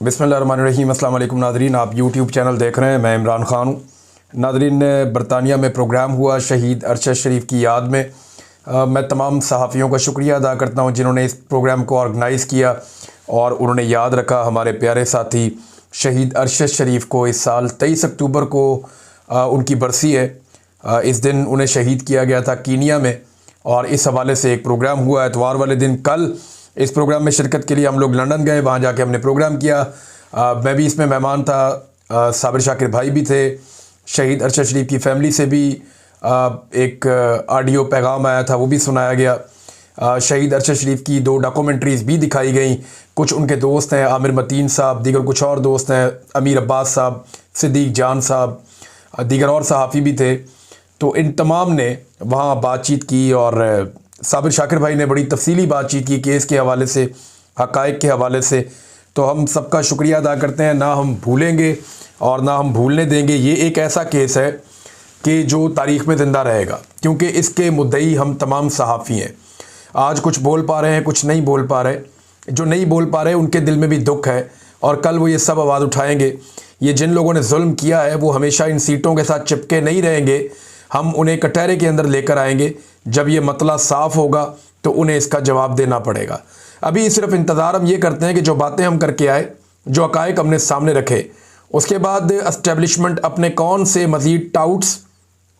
बिस्मिल्लाहिर्रहमानिर्रहीम। अस्सलाम वालेकुम नाज़रीन, आप यूट्यूब चैनल देख रहे हैं। मैं इमरान ख़ान हूँ। नाज़रीन, बरतानिया में प्रोग्राम हुआ शहीद अरशद शरीफ की याद में। मैं तमाम सहाफ़ियों का शुक्रिया अदा करता हूँ जिन्होंने इस प्रोग्राम को ऑर्गेनाइज़ किया और उन्होंने याद रखा हमारे प्यारे साथी शहीद अरशद शरीफ को। इस साल 23 अक्टूबर को उनकी बरसी है। इस दिन उन्हें शहीद किया गया था कीनिया में, और इस हवाले से एक प्रोग्राम हुआ एतवार वाले दिन। कल इस प्रोग्राम में शिरकत के लिए हम लोग लंदन गए, वहाँ जाके हमने प्रोग्राम किया। मैं भी इसमें मेहमान था, साबिर शाकिर भाई भी थे। शहीद अरशद शरीफ की फैमिली से भी एक ऑडियो पैगाम आया था, वो भी सुनाया गया। शहीद अरशद शरीफ की 2 डॉक्यूमेंट्रीज़ भी दिखाई गई। कुछ उनके दोस्त हैं, आमिर मतीन साहब, दीगर कुछ और दोस्त हैं, अमीर अब्बास साहब, सिद्दीक जान साहब, दीगर और सहाफ़ी भी थे। तो इन तमाम ने वहाँ बातचीत की और साबिर शाकिर भाई ने बड़ी तफसीली बातचीत की केस के हवाले से, हक़ाइक़ के हवाले से। तो हम सबका शुक्रिया अदा करते हैं। ना हम भूलेंगे और ना हम भूलने देंगे। ये एक ऐसा केस है कि जो तारीख़ में ज़िंदा रहेगा, क्योंकि इसके मुद्दई हम तमाम सहाफ़ी हैं। आज कुछ बोल पा रहे हैं, कुछ नहीं बोल पा रहे। जो नहीं बोल पा रहे उनके दिल में भी दुख है, और कल वो ये सब आवाज़ उठाएंगे। ये जिन लोगों ने जुल्म किया है वो हमेशा इन सीटों के साथ चिपके नहीं रहेंगे। हम उन्हें कटहरे के अंदर लेकर आएंगे। जब ये मतला साफ़ होगा तो उन्हें इसका जवाब देना पड़ेगा। अभी सिर्फ इंतज़ार हम ये करते हैं कि जो बातें हम करके आए, जो हक़ाइक़ हमने सामने रखे, उसके बाद एस्टेब्लिशमेंट अपने कौन से मज़ीद टाउट्स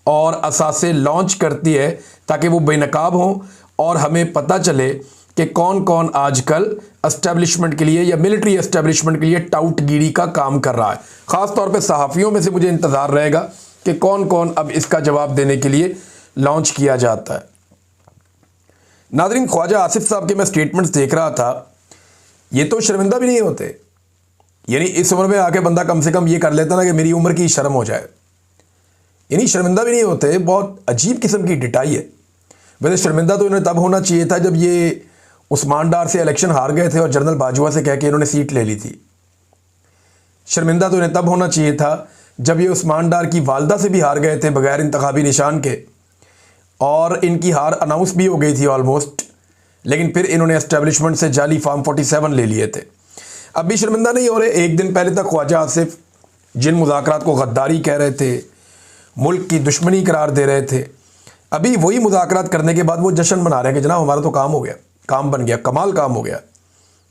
और असासे लॉन्च करती है ताकि वो बेनकाब हों और हमें पता चले कि कौन कौन आजकल एस्टेब्लिशमेंट के लिए या मिलिट्री एस्टेब्लिशमेंट के लिए टाउटगिरी का काम कर रहा है। ख़ास तौर पे सहाफ़ियों में से मुझे इंतज़ार रहेगा कि कौन कौन अब इसका जवाब देने के लिए लॉन्च किया जाता है। नाज़रीन, ख्वाजा आसिफ साहब के मैं स्टेटमेंट्स देख रहा था। ये तो शर्मिंदा भी नहीं होते। यानी इस उम्र में आके बंदा कम से कम ये कर लेता ना कि मेरी उम्र की शर्म हो जाए। यानी शर्मिंदा भी नहीं होते। बहुत अजीब किस्म की डिटाई है। वैसे शर्मिंदा तो इन्हें तब होना चाहिए था जब ये उस्मान डार से इलेक्शन हार गए थे और जनरल बाजवा से कह के इन्होंने सीट ले ली थी। शर्मिंदा तो इन्हें तब होना चाहिए था जब ये उस्मान डार की वालदा से भी हार गए थे बगैर इंतखाबी निशान के, और इनकी हार अनाउंस भी हो गई थी ऑलमोस्ट, लेकिन फिर इन्होंने एस्टेब्लिशमेंट से जाली फार्म 47 ले लिए थे। अब भी शर्मिंदा नहीं हो रहे। एक दिन पहले तक ख्वाजा आसिफ जिन मुज़ाकरात को गद्दारी कह रहे थे, मुल्क की दुश्मनी करार दे रहे थे, अभी वही मुज़ाकरात करने के बाद वो जश्न मना रहे हैं कि जनाब हमारा तो काम हो गया, काम बन गया, कमाल काम हो गया,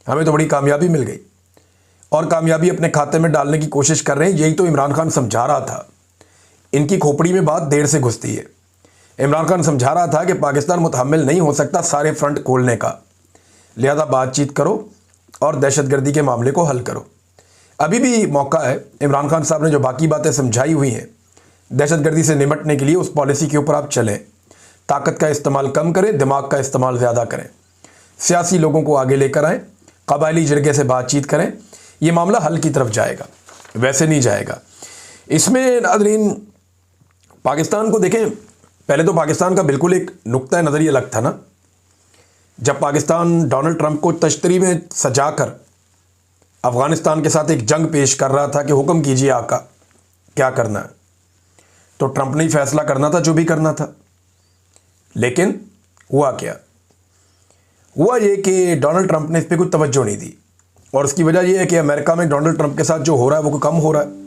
हमें तो बड़ी कामयाबी मिल गई, और कामयाबी अपने खाते में डालने की कोशिश कर रहे हैं। यही तो इमरान खान समझा रहा था। इनकी खोपड़ी में बात देर से घुसती है। इमरान खान समझा रहा था कि पाकिस्तान मुतहम्मिल नहीं हो सकता सारे फ्रंट खोलने का, लिहाजा बातचीत करो और दहशतगर्दी के मामले को हल करो। अभी भी मौका है। इमरान खान साहब ने जो बाकी बातें समझाई हुई हैं दहशतगर्दी से निपटने के लिए, उस पॉलिसी के ऊपर आप चलें। ताकत का इस्तेमाल कम करें, दिमाग का इस्तेमाल ज़्यादा करें। सियासी लोगों को आगे लेकर आएँ, कबायली जरगे से बातचीत करें। ये मामला हल की तरफ जाएगा, वैसे नहीं जाएगा। इसमें नाज़रीन पाकिस्तान को देखें। पहले तो पाकिस्तान का बिल्कुल एक नुक्ता नज़री अलग था ना। जब पाकिस्तान डोनाल्ड ट्रंप को तश्तरी में सजाकर अफ़गानिस्तान के साथ एक जंग पेश कर रहा था कि हुक्म कीजिए आका, क्या करना है, तो ट्रंप ने ही फैसला करना था जो भी करना था। लेकिन हुआ क्या? हुआ ये कि डोनाल्ड ट्रंप ने इस पर कोई तवज्जो नहीं दी, और उसकी वजह यह है कि अमेरिका में डोनाल्ड ट्रंप के साथ जो हो रहा है वो कम हो रहा है।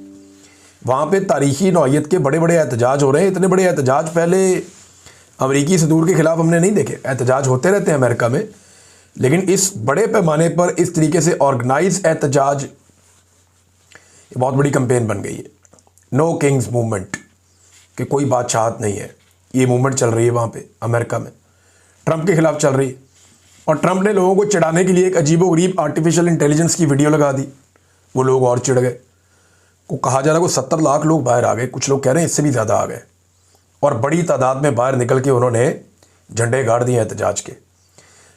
वहाँ पे तारीख़ी नौइयत के बड़े बड़े एहतजाज हो रहे हैं। इतने बड़े एहतजाज पहले अमरीकी सदूर के ख़िलाफ़ हमने नहीं देखे। एहतजाज होते रहते हैं अमेरिका में, लेकिन इस बड़े पैमाने पर इस तरीके से ऑर्गेनाइज एहतजाज, ये बहुत बड़ी कैंपेन बन गई है। नो किंग्स मूवमेंट, कि कोई बादशाहत नहीं है, ये मूवमेंट चल रही है वहाँ पे अमेरिका में, ट्रंप के ख़िलाफ़ चल रही है। और ट्रंप ने लोगों को चिढ़ाने के लिए एक अजीबोगरीब आर्टिफिशियल इंटेलिजेंस की वीडियो लगा दी। वो लोग और चिढ़ गए। को कहा जा रहा है कि 70 लाख लोग बाहर आ गए, कुछ लोग कह रहे हैं इससे भी ज़्यादा आ गए, और बड़ी तादाद में बाहर निकल के उन्होंने झंडे गाड़ दिए एहतजाज के।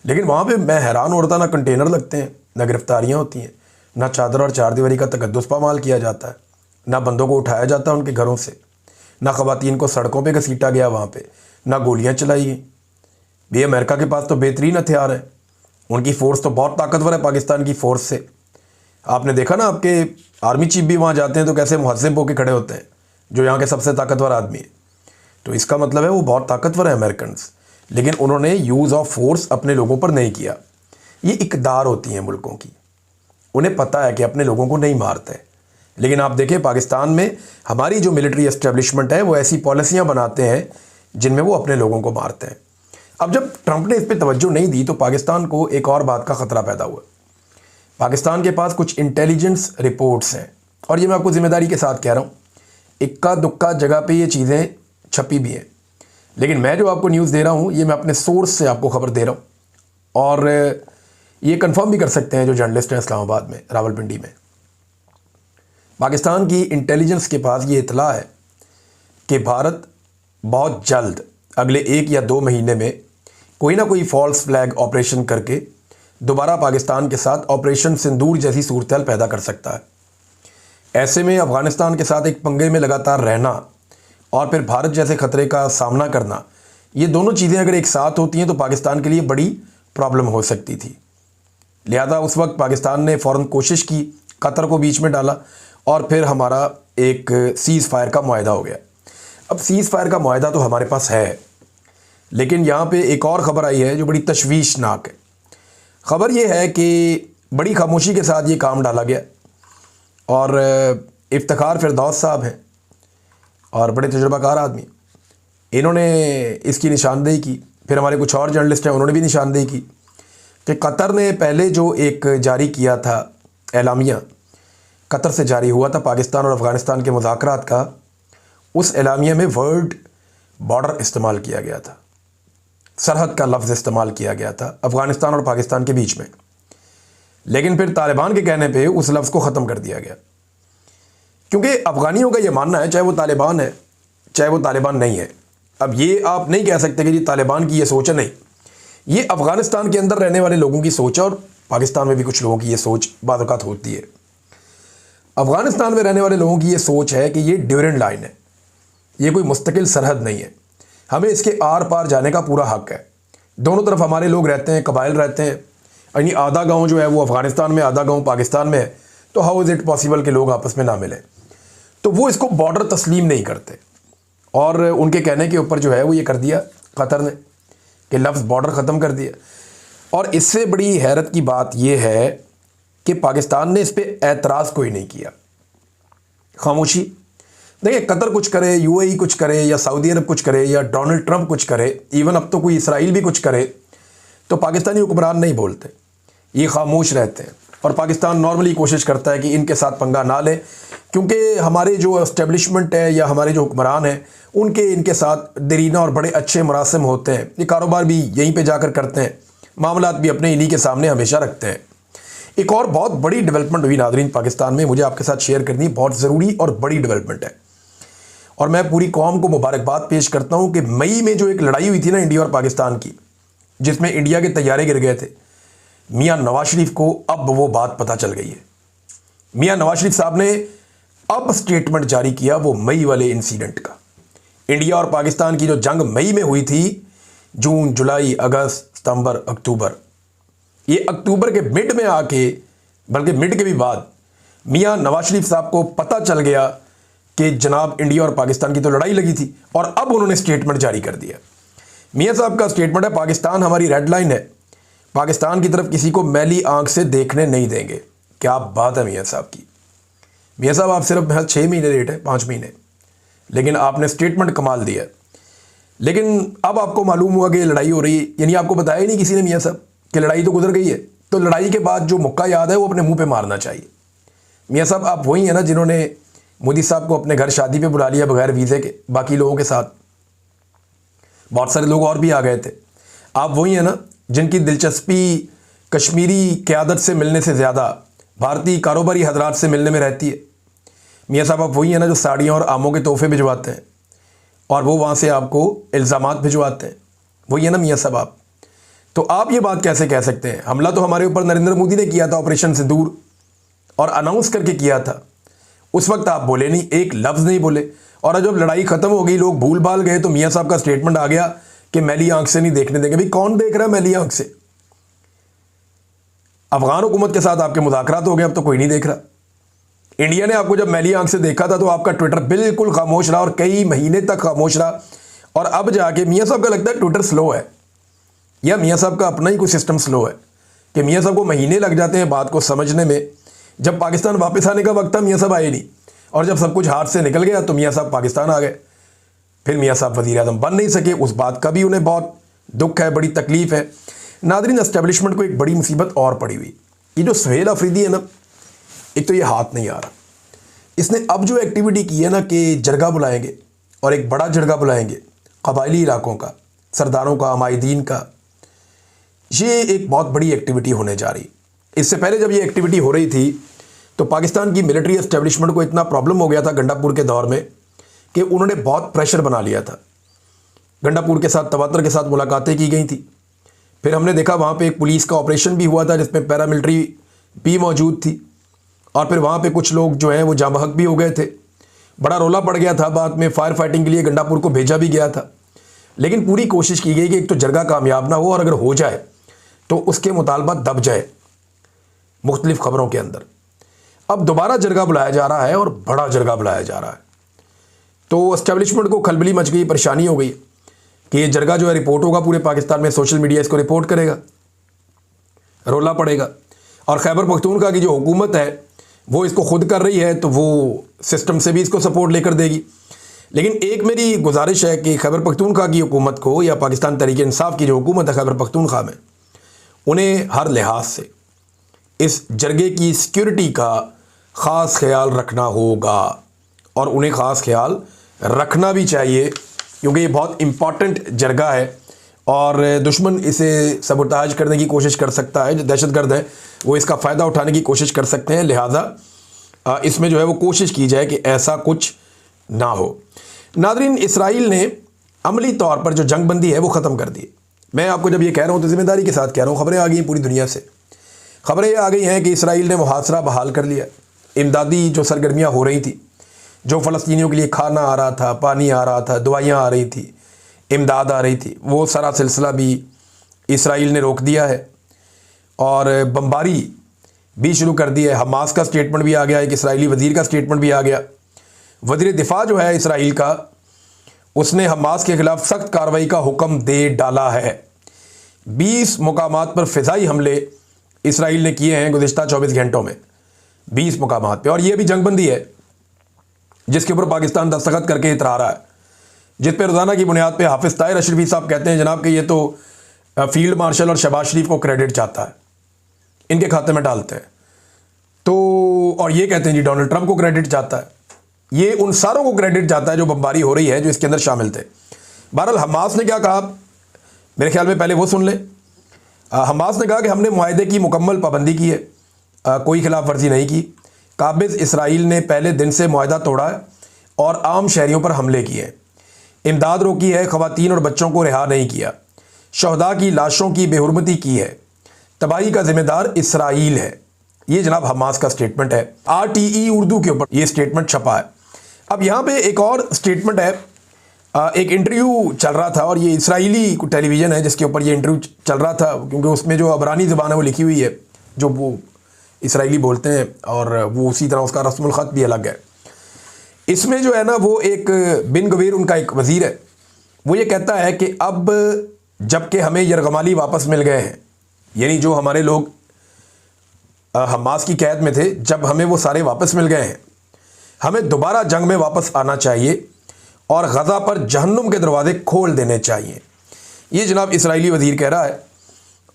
लेकिन वहाँ पे मैं हैरान हो रहा था, ना कंटेनर लगते हैं, ना गिरफ्तारियाँ होती हैं, ना चादर और चारदीवारी का तकद्दुस पामाल किया जाता है, ना बंदों को उठाया जाता है उनके घरों से, ना ख़वातीन को सड़कों पर घसीटा गया वहाँ पर, ना गोलियाँ चलाई गई। भाई अमेरिका के पास तो बेहतरीन हथियार है, उनकी फ़ोर्स तो बहुत ताकतवर है पाकिस्तान की फ़ोर्स से। आपने देखा ना, आपके आर्मी चीफ भी वहाँ जाते हैं तो कैसे मुहज़्ज़िब होकर खड़े होते हैं, जो यहाँ के सबसे ताकतवर आदमी है। तो इसका मतलब है वो बहुत ताकतवर है अमेरिकन, लेकिन उन्होंने यूज़ ऑफ फोर्स अपने लोगों पर नहीं किया। ये इक़दार होती हैं मुल्कों की, उन्हें पता है कि अपने लोगों को नहीं मारते। लेकिन आप देखें पाकिस्तान में हमारी जो मिलिट्री एस्टेब्लिशमेंट है वो ऐसी पॉलिसियां बनाते हैं जिनमें वो अपने लोगों को मारते हैं। अब जब ट्रंप ने इस पर तवज्जो नहीं दी तो पाकिस्तान को एक और बात का ख़तरा पैदा हुआ। पाकिस्तान के पास कुछ इंटेलिजेंस रिपोर्ट्स हैं, और ये मैं आपको ज़िम्मेदारी के साथ कह रहा हूँ, इक्का दुक्का जगह पे ये चीज़ें छपी भी हैं, लेकिन मैं जो आपको न्यूज़ दे रहा हूँ ये मैं अपने सोर्स से आपको खबर दे रहा हूँ, और ये कंफर्म भी कर सकते हैं जो जर्नलिस्ट हैं इस्लामाबाद में, रावलपिंडी में। पाकिस्तान की इंटेलिजेंस के पास ये इतला है कि भारत बहुत जल्द अगले 1 या 2 महीने में कोई ना कोई फॉल्स फ्लैग ऑपरेशन करके दोबारा पाकिस्तान के साथ ऑपरेशन सिंदूर जैसी सूरत पैदा कर सकता है। ऐसे में अफ़गानिस्तान के साथ एक पंगे में लगातार रहना और फिर भारत जैसे ख़तरे का सामना करना, ये दोनों चीज़ें अगर एक साथ होती हैं तो पाकिस्तान के लिए बड़ी प्रॉब्लम हो सकती थी। लिहाजा उस वक्त पाकिस्तान ने फ़ौरन कोशिश की, कतर को बीच में डाला, और फिर हमारा एक सीज़ फायर का मुआहदा हो गया। अब सीज़ फायर का मुआहदा तो हमारे पास है, लेकिन यहाँ पे एक और ख़बर आई है जो बड़ी तशवीशनाक है। ख़बर यह है कि बड़ी खामोशी के साथ ये काम डाला गया, और इफ्तिखार फिरदौस साहब हैं और बड़े तजुर्बाकार आदमी, इन्होंने इसकी निशानदेही की। फिर हमारे कुछ और जर्नलिस्ट हैं, उन्होंने भी निशानदेही की कि कतर ने पहले जो एक जारी किया था एलामिया, कतर से जारी हुआ था पाकिस्तान और अफ़गानिस्तान के मुज़ाकरात का, उस एलामिया में वर्ड बॉर्डर इस्तेमाल किया गया था, सरहद का लफ्ज़ इस्तेमाल किया गया था अफ़गानिस्तान और पाकिस्तान के बीच में। लेकिन फिर तालिबान के कहने पे उस लफ्ज़ को ख़त्म कर दिया गया, क्योंकि अफ़गानियों का ये मानना है, चाहे वो तालिबान है चाहे वो तालिबान नहीं है, अब ये आप नहीं कह सकते कि ये तालिबान की ये सोच है, नहीं, ये अफ़गानिस्तान के अंदर रहने वाले लोगों की सोच है, और पाकिस्तान में भी कुछ लोगों की ये सोच बाज़ औक़ात होती है। अफ़गानिस्तान में रहने वाले लोगों की ये सोच है कि ये ड्यूरेंट लाइन है, ये कोई मुस्तकिल सरहद नहीं है, हमें इसके आर पार जाने का पूरा हक़ है। दोनों तरफ हमारे लोग रहते हैं, कबाइल रहते हैं, यानी आधा गांव जो है वो अफ़गानिस्तान में, आधा गांव पाकिस्तान में है, तो हाउ इज़ इट पॉसिबल कि लोग आपस में ना मिलें। तो वो इसको बॉर्डर तस्लीम नहीं करते, और उनके कहने के ऊपर जो है वो ये कर दिया कतर ने कि लफ्ज़ बॉर्डर ख़त्म कर दिया। और इससे बड़ी हैरत की बात यह है कि पाकिस्तान ने इस पर एतराज़ कोई नहीं किया, खामोशी। देखिए, कतर कुछ करे, यूएई कुछ करे, या सऊदी अरब कुछ करे, या डोनाल्ड ट्रंप कुछ करे, इवन अब तो कोई इसराइल भी कुछ करे, तो पाकिस्तानी हुक्मरान नहीं बोलते, ये खामोश रहते हैं। और पाकिस्तान नॉर्मली कोशिश करता है कि इनके साथ पंगा ना ले, क्योंकि हमारे जो एस्टेब्लिशमेंट है या हमारे जो हुक्मरान हैं उनके इनके साथ दरीना और बड़े अच्छे मरासिम होते हैं, ये कारोबार भी यहीं पे जाकर करते हैं, मामलात भी अपने इन्हीं के सामने हमेशा रखते हैं। एक और बहुत बड़ी डेवलपमेंट हुई नाज़रीन पाकिस्तान में, मुझे आपके साथ शेयर करनी है, बहुत ज़रूरी और बड़ी डेवलपमेंट है, और मैं पूरी कौम को मुबारकबाद पेश करता हूँ कि मई में जो एक लड़ाई हुई थी ना इंडिया और पाकिस्तान की, जिसमें इंडिया के तैयारे गिर गए थे, मियाँ नवाज शरीफ को अब वो बात पता चल गई है। मियाँ नवाज शरीफ साहब ने अब स्टेटमेंट जारी किया वो मई वाले इंसिडेंट का। इंडिया और पाकिस्तान की जो जंग मई में हुई थी, जून, जुलाई, अगस्त, सितंबर, अक्टूबर, ये अक्टूबर के मिड में आके, बल्कि मिड के भी बाद, मियाँ नवाज शरीफ साहब को पता चल गया कि जनाब इंडिया और पाकिस्तान की तो लड़ाई लगी थी, और अब उन्होंने स्टेटमेंट जारी कर दिया। मियाँ साहब का स्टेटमेंट है, पाकिस्तान हमारी रेड लाइन है, पाकिस्तान की तरफ किसी को मैली आंख से देखने नहीं देंगे। क्या बात है मियाँ साहब की। मियाँ साहब आप सिर्फ 6 महीने लेट है, 5 महीने, लेकिन आपने स्टेटमेंट कमाल दिया। लेकिन अब आपको मालूम हुआ कि लड़ाई हो रही है, यानी आपको बताया ही नहीं किसी ने मियाँ साहब कि लड़ाई तो गुजर गई है, तो लड़ाई के बाद जो मुक्का याद है वो अपने मुंह पे मारना चाहिए। मियाँ साहब आप वही हैं ना जिन्होंने मोदी साहब को अपने घर शादी पे बुला लिया बगैर वीज़े के, बाकी लोगों के साथ बहुत सारे लोग और भी आ गए थे। आप वही हैं ना जिनकी दिलचस्पी कश्मीरी क़यादत से मिलने से ज़्यादा भारतीय कारोबारी हजरात से मिलने में रहती है। मियाँ साहब आप वही हैं ना जो साड़ियाँ और आमों के तोहफे भिजवाते हैं और वो वहाँ से आपको इल्ज़ामात भिजवाते हैं, वही है ना मियाँ साहब आप। तो आप ये बात कैसे कह सकते हैं? हमला तो हमारे ऊपर नरेंद्र मोदी ने किया था ऑपरेशन सिंदूर, और अनाउंस करके किया था। उस वक्त आप बोले नहीं, एक लफ्ज़ नहीं बोले, और जब लड़ाई ख़त्म हो गई, लोग भूल भाल गए, तो मियाँ साहब का स्टेटमेंट आ गया कि मैली आंख से नहीं देखने देंगे। भाई कौन देख रहा है मैली आंख से? अफगान हुकूमत के साथ आपके मुज़ाकरात हो गए, अब तो कोई नहीं देख रहा। इंडिया ने आपको जब मैली आंख से देखा था तो आपका ट्विटर बिल्कुल खामोश रहा, और कई महीने तक खामोश रहा, और अब जाके मियाँ साहब का लगता है ट्विटर स्लो है, या मियाँ साहब का अपना ही कोई सिस्टम स्लो है कि मियाँ साहब को महीने लग जाते हैं बात को समझने में जब पाकिस्तान वापस आने का वक्त था मियाँ साहब आए नहीं, और जब सब कुछ हाथ से निकल गया तो मियाँ साहब पाकिस्तान आ गए। फिर मियाँ साहब वज़ीर आज़म बन नहीं सके, उस बात का भी उन्हें बहुत दुख है, बड़ी तकलीफ़ है। नादरीन, एस्टेब्लिशमेंट को एक बड़ी मुसीबत और पड़ी हुई, ये जो सुहेल अफरीदी है ना, एक तो ये हाथ नहीं आ रहा, इसने अब जो एक्टिविटी की है ना कि जरगा बुलाएंगे और एक बड़ा जरगा बुलाएंगे कबायली इलाकों का, सरदारों का, माहिदीन का, ये एक बहुत बड़ी एक्टिविटी होने जा रही। इससे पहले जब ये एक्टिविटी हो रही थी तो पाकिस्तान की मिलिट्री एस्टेब्लिशमेंट को इतना प्रॉब्लम हो गया था गंडापुर के दौर में कि उन्होंने बहुत प्रेशर बना लिया था। गंडापुर के साथ, तवातर के साथ मुलाकातें की गई थी। फिर हमने देखा वहाँ पे एक पुलिस का ऑपरेशन भी हुआ था जिसमें पैरामिलिट्री भी मौजूद थी, और फिर वहाँ पे कुछ लोग जो हैं वो जाँ बहक भी हो गए थे। बड़ा रोला पड़ गया था, बाद में फायर फाइटिंग के लिए गंडापुर को भेजा भी गया था। लेकिन पूरी कोशिश की गई कि एक तो जरगा कामयाब ना हो, और अगर हो जाए तो उसके मुतालबा दब जाए मुख्तलिफ खबरों के अंदर। अब दोबारा जरगा बुलाया जा रहा है और बड़ा जरगा बुलाया जा रहा है, तो एस्टेब्लिशमेंट को खलबली मच गई, परेशानी हो गई कि ये जरगा जो है रिपोर्ट होगा पूरे पाकिस्तान में, सोशल मीडिया इसको रिपोर्ट करेगा, रोला पड़ेगा। और खैबर पख्तूनख्वा की जो हुकूमत है वो इसको खुद कर रही है, तो वो सिस्टम से भी इसको सपोर्ट लेकर देगी। लेकिन एक मेरी गुजारिश है कि खैबर पख्तूनख्वा की हुकूमत को, या पाकिस्तान तहरीक इंसाफ की जो हुकूमत है खैबर पख्तूनख्वा में, उन्हें हर लिहाज से इस जरगे की सिक्योरिटी का ख़ास ख्याल रखना होगा, और उन्हें ख़ास ख्याल रखना भी चाहिए, क्योंकि ये बहुत इम्पॉर्टेंट जरगा है और दुश्मन इसे सबोटाज करने की कोशिश कर सकता है। जो दहशतगर्द है वो इसका फ़ायदा उठाने की कोशिश कर सकते हैं, लिहाजा इसमें जो है वो कोशिश की जाए कि ऐसा कुछ ना हो। नादरीन, इसराइल ने अमली तौर पर जो जंगबंदी है वो ख़त्म कर दी। मैं आपको जब ये कह रहा हूँ तो ज़िम्मेदारी के साथ कह रहा हूँ, ख़बरें आ गई हैं पूरी दुनिया से, ख़बरें ये आ गई हैं कि इसराइल ने मुहासरा बहाल कर लिया। इमदादी जो सरगर्मियाँ हो रही थी, जो फ़लस्तीनियों के लिए खाना आ रहा था, पानी आ रहा था, दवाइयाँ आ रही थी, इमदाद आ रही थी, वो सारा सिलसिला भी इसराइल ने रोक दिया है और बमबारी भी शुरू कर दी है। हमास का स्टेटमेंट भी आ गया, एक इसराइली वज़ीर का स्टेटमेंट भी आ गया। वज़ीर दिफा जो है इसराइल का, उसने हमास के ख़िलाफ़ सख्त कार्रवाई का हुक्म दे डाला है। 20 मुकामात पर फ़िज़ाई हमले इसराइल ने किए हैं गुज़िश्ता 24 घंटों में, 20 मुकामात पे, और ये भी जंगबंदी है जिसके ऊपर पाकिस्तान दस्तखत करके इतरा रहा है, जिस पे रोज़ाना की बुनियाद पे हाफिज़ ताहिर अशरफी साहब कहते हैं जनाब कि ये तो फील्ड मार्शल और शहबाज शरीफ को क्रेडिट चाहता है, इनके खाते में डालते हैं, तो और ये कहते हैं जी डोनाल्ड ट्रंप को क्रेडिट चाहता है। ये उन सारों को क्रेडिट चाहता है जो बमबारी हो रही है, जो इसके अंदर शामिल थे। बहरहाल हमास ने क्या कहा, मेरे ख्याल में पहले वो सुन ले। हमास ने कहा कि हमने मुआहदे की मुकम्मल पाबंदी की है, कोई खिलाफ वर्जी नहीं की। काबिज़ इसराइल ने पहले दिन से मुआहदा तोड़ा है और आम शहरियों पर हमले किए, इमदाद रोकी है, ख़वातीन और बच्चों को रिहा नहीं किया, शहदा की लाशों की बेहुरमती की है, तबाही का ज़िम्मेदार इसराइल है। ये जनाब हमास का स्टेटमेंट है। RTE उर्दू के ऊपर ये स्टेटमेंट छपा है। अब यहाँ पे एक और स्टेटमेंट है, एक इंटरव्यू चल रहा था, और ये इसराइली टेलीविज़न है जिसके ऊपर ये इंटरव्यू चल रहा था, क्योंकि उसमें जो अबरानी ज़बान है वो लिखी हुई है, जो वो इसराइली बोलते हैं, और वो उसी तरह उसका रस्मुल ख़त भी अलग है। इसमें जो है ना वो एक बिन गवीर, उनका एक वज़ीर है, वो ये कहता है कि अब जबकि हमें यरगमाली वापस मिल गए हैं, यानी जो हमारे लोग हमास की कैद में थे, जब हमें वो सारे वापस मिल गए हैं, हमें दोबारा जंग में वापस आना चाहिए और गज़ा पर जहन्नुम के दरवाज़े खोल देने चाहिए। ये जनाब इसराइली वज़ीर कह रहा है,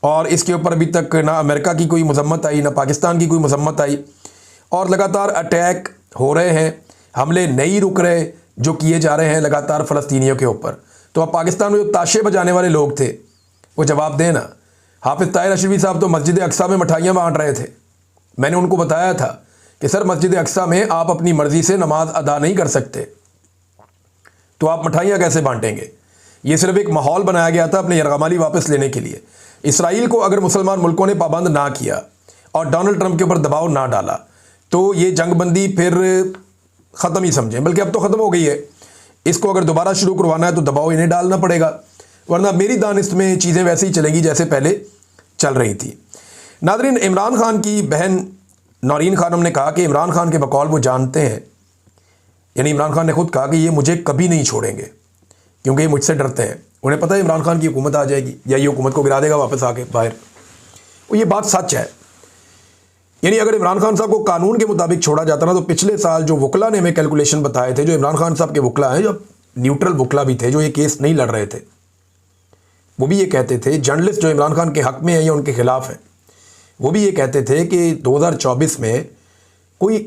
और इसके ऊपर अभी तक ना अमेरिका की कोई मजम्मत आई, ना पाकिस्तान की कोई मजम्मत आई, और लगातार अटैक हो रहे हैं, हमले नहीं रुक रहे जो किए जा रहे हैं लगातार फ़लस्तीनियों के ऊपर। तो अब पाकिस्तान में जो ताशे बजाने वाले लोग थे वो जवाब दें ना। हाफिज़ ताहिर अशरफी साहब तो मस्जिद अक्सा में मिठाइयाँ बांट रहे थे। मैंने उनको बताया था कि सर मस्जिद अक्सा में आप अपनी मर्ज़ी से नमाज अदा नहीं कर सकते, तो आप मिठाइयाँ कैसे बांटेंगे? ये सिर्फ एक माहौल बनाया गया था अपने यरगमाली वापस लेने के लिए। इसराइल को अगर मुसलमान मुल्कों ने पाबंद ना किया और डोनाल्ड ट्रंप के ऊपर दबाव ना डाला तो ये जंगबंदी फिर ख़त्म ही समझें, बल्कि अब तो ख़त्म हो गई है। इसको अगर दोबारा शुरू करवाना है तो दबाव इन्हें डालना पड़ेगा, वरना मेरी दानिश में चीज़ें वैसे ही चलेंगी जैसे पहले चल रही थी। नादरीन, इमरान खान की बहन नौरीन खानम ने कहा कि इमरान खान के बकौल वो जानते हैं, यानी इमरान खान ने खुद कहा कि ये मुझे कभी नहीं छोड़ेंगे क्योंकि ये मुझसे डरते हैं। उन्हें पता है इमरान खान की हुकूमत आ जाएगी या ये हुकूमत को गिरा देगा वापस आके बाहर। और ये बात सच है। यानी अगर इमरान खान साहब को कानून के मुताबिक छोड़ा जाता ना, तो पिछले साल जो वकला ने हमें कैलकुलेशन बताए थे, जो इमरान खान साहब के वकला हैं, जो न्यूट्रल वकला भी थे, जो ये केस नहीं लड़ रहे थे, वो भी ये कहते थे, जर्नलिस्ट जो इमरान खान के हक में है या उनके खिलाफ है, वो भी ये कहते थे कि 2024 में कोई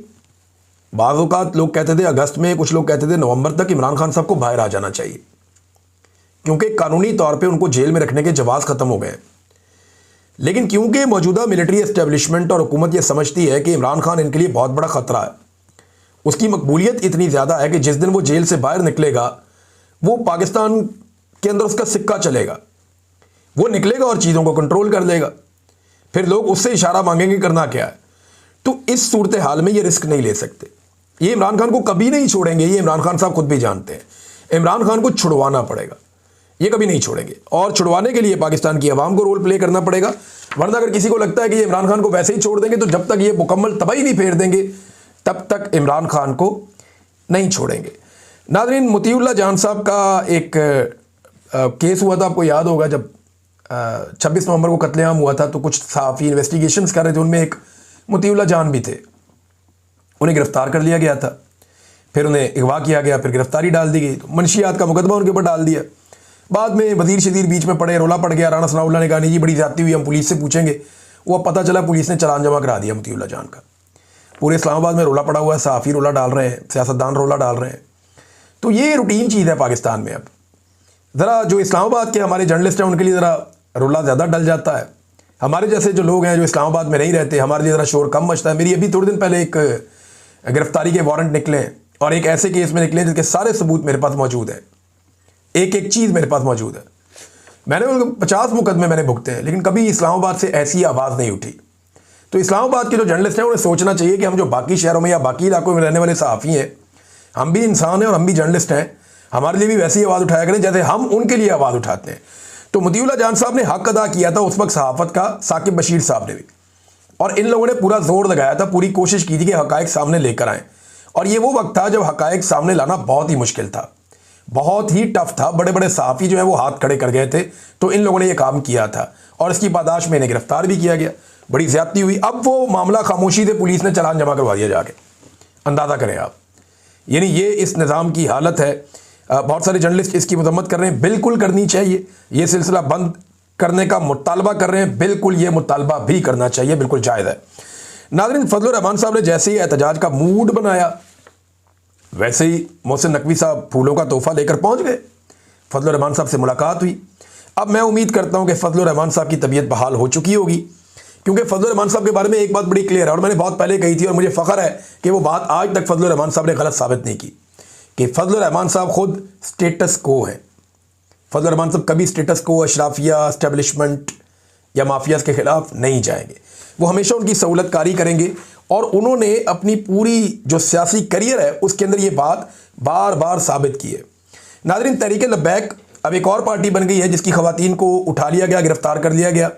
बाज़ औक़ात लोग कहते थे अगस्त में, कुछ लोग कहते थे नवंबर तक इमरान खान साहब को बाहर आ जाना चाहिए, क्योंकि कानूनी तौर पे उनको जेल में रखने के जवाज़ ख़त्म हो गए। लेकिन क्योंकि मौजूदा मिलिट्री एस्टेब्लिशमेंट और हुकूमत ये समझती है कि इमरान खान इनके लिए बहुत बड़ा ख़तरा है, उसकी मकबूलियत इतनी ज़्यादा है कि जिस दिन वो जेल से बाहर निकलेगा, वो पाकिस्तान के अंदर उसका सिक्का चलेगा, वो निकलेगा और चीज़ों को कंट्रोल कर लेगा, फिर लोग उससे इशारा मांगेंगे करना क्या है। तो इस सूरत हाल में ये रिस्क नहीं ले सकते, ये इमरान खान को कभी नहीं छोड़ेंगे, ये इमरान खान साहब खुद भी जानते हैं। इमरान खान को छुड़वाना पड़ेगा, ये कभी नहीं छोड़ेंगे, और छुड़वाने के लिए पाकिस्तान की आवाम को रोल प्ले करना पड़ेगा। वरना अगर किसी को लगता है कि ये इमरान खान को वैसे ही छोड़ देंगे, तो जब तक ये मुकम्मल तबाही नहीं फेर देंगे, तब तक इमरान खान को नहीं छोड़ेंगे। नाज़रीन, मोतीउल्लाह जान साहब का एक केस हुआ था, आपको याद होगा, जब 26 नवंबर को कत्लेआम हुआ था, तो कुछ सहाफ़ी इन्वेस्टिगेशंस कर रहे थे, उनमें एक मोतीउल्लाह जान भी थे। उन्हें गिरफ़्तार कर लिया गया था, फिर उन्हें अगवा किया गया, फिर गिरफ़्तारी डाल दी गई, तो मनशियात का मुकदमा उनके ऊपर डाल दिया। बाद में वज़ीर शजीर बीच में पड़े, रोला पड़ गया, राना सनाउल्लाह ने कहा नहीं जी बड़ी ज़्यादती हुई, हम पुलिस से पूछेंगे। वो पता चला पुलिस ने चालान जमा करा दिया मोतीउल्लाह जान का। पूरे इस्लामाबाद में रोला पड़ा हुआ है, सहाफ़ी रोला डाल रहे हैं, सियासतदान रोला डाल रहे हैं। तो ये रूटीन चीज़ है पाकिस्तान में। अब ज़रा जो इस्लामाबाद के हमारे जर्नलिस्ट हैं, उनके लिए ज़रा रोला ज़्यादा डल जाता है। हमारे जैसे जो लोग हैं जो इस्लामाबाद में नहीं रहते, हमारे लिए ज़रा शोर कम मचता है। मेरी अभी थोड़े दिन पहले एक गिरफ्तारी के वारंट निकले, और एक ऐसे केस में निकले जिसके सारे सबूत मेरे पास मौजूद है, एक एक चीज़ मेरे पास मौजूद है। मैंने 50 मुकदमे मैंने भुगते हैं, लेकिन कभी इस्लामाबाद से ऐसी आवाज़ नहीं उठी। तो इस्लामाबाद के जो जर्नलिस्ट हैं, उन्हें सोचना चाहिए कि हम जो बाकी शहरों में या बाकी इलाकों में रहने वाले सहाफ़ी हैं, हम भी इंसान हैं और हम भी जर्नलिस्ट हैं, हमारे लिए भी वैसी आवाज़ उठाया करें जैसे हम उनके लिए आवाज़ उठाते हैं। तो मोतीउल्लाह जान साहब ने हक अदा किया था उस वक्त सहाफ़त का, साकिब बशीर साहब ने भी, और इन लोगों ने पूरा जोर लगाया था, पूरी कोशिश की थी कि हक़ाइक़ सामने लेकर आएँ। और ये वो वक्त था जब हक़ाइक़ सामने लाना बहुत ही मुश्किल था, बहुत ही टफ था। बड़े बड़े सहाफ़ी जो है वो हाथ खड़े कर गए थे, तो इन लोगों ने ये काम किया था, और इसकी पादाश में इन्हें गिरफ्तार भी किया गया। बड़ी ज़्यादती हुई। अब वो मामला खामोशी से पुलिस ने चालान जमा करवा दिया जाके। अंदाज़ा करें आप, यानी ये इस निज़ाम की हालत है। बहुत सारे जर्नलिस्ट इसकी मजम्मत कर रहे हैं, बिल्कुल करनी चाहिए। ये सिलसिला बंद करने का मुतालबा कर रहे हैं, बिल्कुल ये मुतालबा भी करना चाहिए, बिल्कुल जायज़ है। नाज़रीन, फजलुर रहमान साहब ने जैसे ही एहतजाज का मूड बनाया, वैसे ही मोहसिन नकवी साहब फूलों का तोहफा लेकर पहुंच गए। फजलुर रहमान साहब से मुलाकात हुई। अब मैं उम्मीद करता हूं कि फजलुर रहमान साहब की तबीयत बहाल हो चुकी होगी, क्योंकि फजलुर रहमान साहब के बारे में एक बात बड़ी क्लियर है, और मैंने बहुत पहले कही थी, और मुझे फ़ख्र है कि वो बात आज तक फजलुर रहमान साहब ने गलत साबित नहीं की, कि फजलुर रहमान साहब खुद स्टेटस को हैं। फजलुर रहमान साहब कभी स्टेटस को, अशराफिया, एस्टेब्लिशमेंट या माफियाज़ के ख़िलाफ़ नहीं जाएंगे। वो हमेशा उनकी सहूलतकारी करेंगे, और उन्होंने अपनी पूरी जो सियासी करियर है उसके अंदर ये बात बार बार साबित की है। नाज़रीन, तहरीक लब्बैक अब एक और पार्टी बन गई है जिसकी ख़वातीन को उठा लिया गया, गिरफ़्तार कर लिया गया।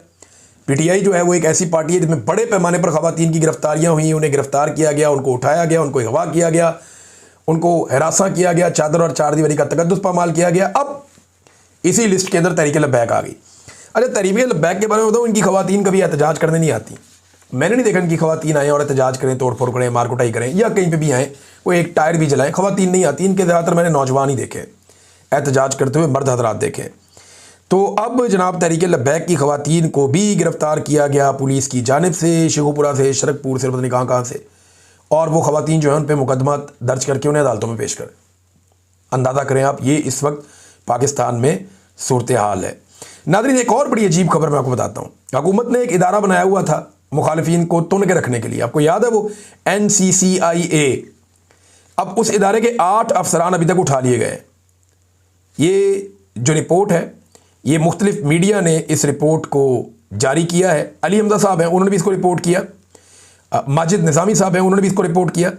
पीटीआई जो है वो एक ऐसी पार्टी है जिसमें बड़े पैमाने पर ख़वातीन की गिरफ़्तारियाँ हुई, उन्हें गिरफ़्तार किया गया, उनको उठाया गया, उनको अगवा किया गया, उनको हिरासा किया गया, चादर और चार दीवारी का तकद्दुस पामाल किया गया। अब इसी लिस्ट के अंदर तहरीक लब्बैक आ गई। अच्छा, तहरीक लब्बैक के बारे में बताऊँ, इनकी ख़वातीन कभी एहतजाज करने नहीं आती। मैंने नहीं देखा इनकी ख़वातीन आएँ और एहतजाज करें, तोड़ फोड़ करें, मार कुटाई करें, या कहीं पे भी आएँ कोई एक टायर भी जलाएं। ख़वातीन नहीं आती इनके, ज़्यादातर मैंने नौजवान ही देखे एहतजाज करते हुए, मर्द हज़रात देखे। तो अब जनाब तहरीक लब्बैक की ख़वातीन को भी गिरफ़्तार किया गया पुलिस की जानिब से, शेखुपुरा से, शरकपुर से, पता नहीं कहाँ से, और वो ख़वातीन जो है उन पर मुकदमा दर्ज करके उन्हें अदालतों में पेश करें। अंदाज़ा करें आप, ये इस वक्त पाकिस्तान में सूरत हाल है। नाज़रीन, एक और बड़ी अजीब खबर मैं आपको बताता हूँ। हुकूमत ने एक इदारा बनाया हुआ था मुखालिफिन को तुन के रखने के लिए, आपको याद है वो NCCIA। अब उस इदारे के 8 अफसरान अभी तक उठा लिए गए। ये जो रिपोर्ट है, ये मुख्तलिफ मीडिया ने इस रिपोर्ट को जारी किया है। अली हमजा साहब हैं, उन्होंने भी इसको रिपोर्ट किया। माजिद निज़ामी साहब हैं, उन्होंने भी इसको रिपोर्ट किया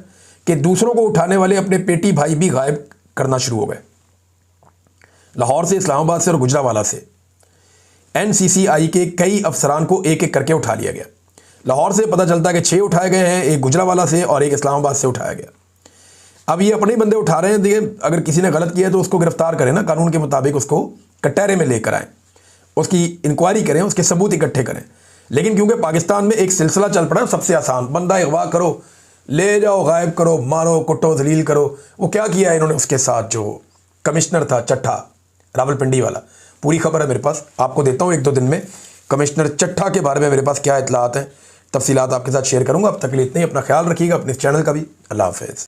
कि दूसरों को उठाने वाले अपने पेटी भाई भी गायब करना शुरू हो गए। लाहौर से, इस्लामाबाद से और गुजरावाला से NCCI के कई अफसरान को एक एक करके उठा लिया गया। लाहौर से पता चलता है कि 6 उठाए गए हैं, एक गुजरावाला से और एक इस्लामाबाद से उठाया गया। अब ये अपने बंदे उठा रहे हैं। देखिए, अगर किसी ने गलत किया है तो उसको गिरफ्तार करें ना, कानून के मुताबिक उसको कटहरे में लेकर आएँ, उसकी इंक्वायरी करें, उसके सबूत इकट्ठे करें। लेकिन क्योंकि पाकिस्तान में एक सिलसिला चल पड़ा, सबसे आसान बंदा अगवा करो, ले जाओ, गायब करो, मारो, कुटो, जलील करो। वो क्या किया इन्होंने उसके साथ, जो कमिश्नर था चट्ठा रावलपिंडी वाला, पूरी खबर है मेरे पास, आपको देता हूँ 1-2 दिन में। कमिश्नर चट्ठा के बारे में मेरे पास क्या इतलात हैं, तफसीलात आपके साथ शेयर करूँगा। अब तक के लिए इतना ही, अपना ख्याल रखिएगा, अपने चैनल का भी। अल्लाह हाफ़िज़।